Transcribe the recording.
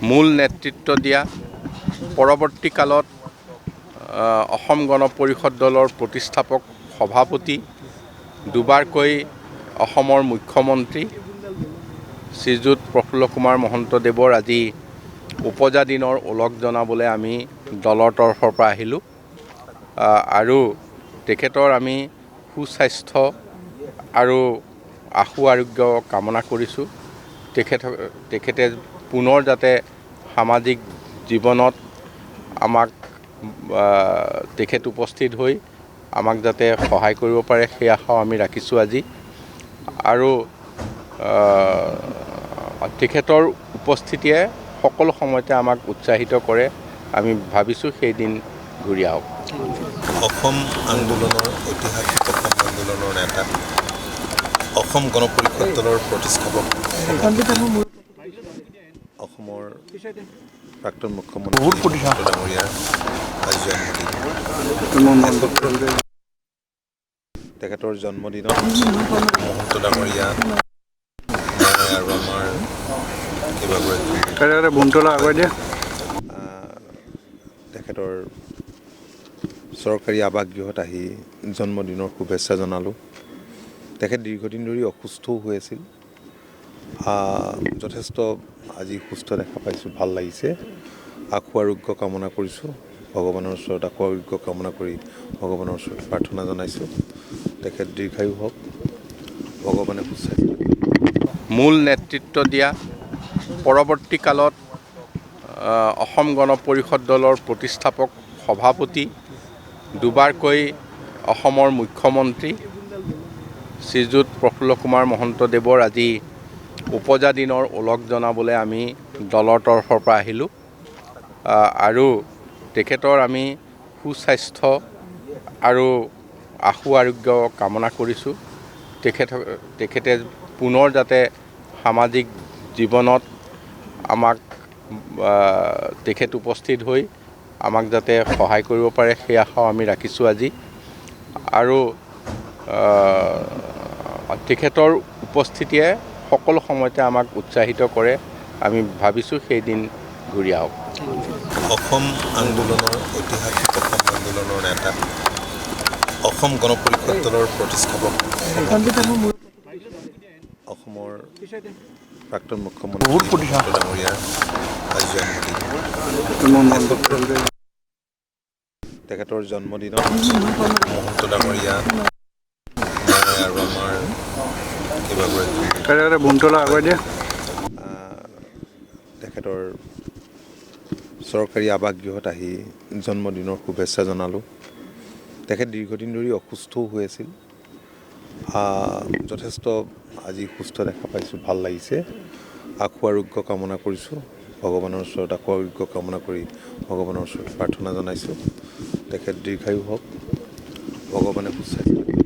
মূল নেতৃত্ব দিয়া পৰৱৰ্তী কালত অসম গণ পৰিষদ দলৰ প্ৰতিষ্ঠাপক সভাপতি দুবাৰকৈ অসমৰ মুখ্যমন্ত্ৰী শ্ৰীযুত প্ৰফুল্ল কুমাৰ মহন্তদেৱৰ আজি উপজা দিনৰ ওলগ জনাবলৈ আমি দলৰ তৰফৰ পৰা আহিলোঁ আৰু তেখেতৰ আমি সুস্বাস্থ্য আৰু আশু আৰোগ্য কামনা কৰিছোঁ। তেখেতে পুনৰ যাতে সামাজিক জীৱনত আমাক তেখেত উপস্থিত হৈ আমাক যাতে সহায় কৰিব পাৰে সেই আশাও আমি ৰাখিছোঁ আজি। আৰু তেখেতৰ উপস্থিতিয়ে সকলো সময়তে আমাক উৎসাহিত কৰে। আমি ভাবিছোঁ সেইদিন ঘূৰি আহক। অসম আন্দোলনৰ ঐতিহাসিক অসম আন্দোলনৰ নেতা অসম গণ পৰিষদ দলৰ প্ৰতিষ্ঠাপক অসমৰ প্ৰাক্তন মুখ্যমন্ত্ৰী ডাঙৰীয়াৰ আজি জন্মদিন। তেখেতৰ জন্মদিনত মহন্ত ডাঙৰীয়া আৰু আমাৰ তেখেতৰ চৰকাৰী আৱাসগৃহত আহি জন্মদিনৰ শুভেচ্ছা জনালোঁ। তেখেত দীৰ্ঘদিন ধৰি অসুস্থও হৈ আছিল। যথেষ্ট আজি সুস্থ দেখা পাইছোঁ, ভাল লাগিছে। আশু আৰোগ্য কামনা কৰিছোঁ। ভগৱানৰ ওচৰত আশু আৰোগ্য কামনা কৰি ভগৱানৰ ওচৰত প্ৰাৰ্থনা জনাইছোঁ। তেখেত দীৰ্ঘায়ু হওক, ভগৱানে সুস্বাস্থ্য। মূল নেতৃত্ব দিয়া পৰৱৰ্তী কালত অসম গণ পৰিষদ দলৰ প্ৰতিষ্ঠাপক সভাপতি দুবাৰকৈ অসমৰ মুখ্যমন্ত্ৰী শ্ৰীযুত প্ৰফুল্ল কুমাৰ মহন্তদেৱৰ আজি উপজা দিনৰ ওলগ জনাবলৈ আমি দলৰ তৰফৰ পৰা আহিলোঁ আৰু তেখেতৰ আমি সুস্বাস্থ্য আৰু আশু আৰোগ্য কামনা কৰিছোঁ। তেখেতে পুনৰ যাতে সামাজিক জীৱনত আমাক তেখেত উপস্থিত হৈ আমাক যাতে সহায় কৰিব পাৰে সেই আশাও আমি ৰাখিছোঁ আজি। আৰু তেখেতৰ উপস্থিতিয়ে সকলো সময়তে আমাক উৎসাহিত কৰে। আমি ভাবিছোঁ সেইদিন ঘূৰি আহক। অসম আন্দোলনৰ ঐতিহাসিক অসম আন্দোলনৰ নেতা অসম গণ পৰিষদ দলৰ প্ৰতিষ্ঠাপক অসমৰ প্ৰাক্তন মুখ্যমন্ত্ৰী ডাঙৰীয়াৰ আজি জন্মদিন। তেখেতৰ জন্মদিনত মহন্ত ডাঙৰীয়া আৰু আমাৰ তেখেতৰ চৰকাৰী আৱাসগৃহত আহি জন্মদিনৰ শুভেচ্ছা জনালোঁ। তেখেত দীৰ্ঘদিন ধৰি অসুস্থও হৈ আছিল। যথেষ্ট আজি সুস্থ দেখা পাইছোঁ, ভাল লাগিছে। আশু আৰোগ্য কামনা কৰিছোঁ। ভগৱানৰ ওচৰত আশু আৰোগ্য কামনা কৰি ভগৱানৰ ওচৰত প্ৰাৰ্থনা জনাইছোঁ। তেখেত দীৰ্ঘায়ু হওক, ভগৱানে সুস্বাস্থ্য।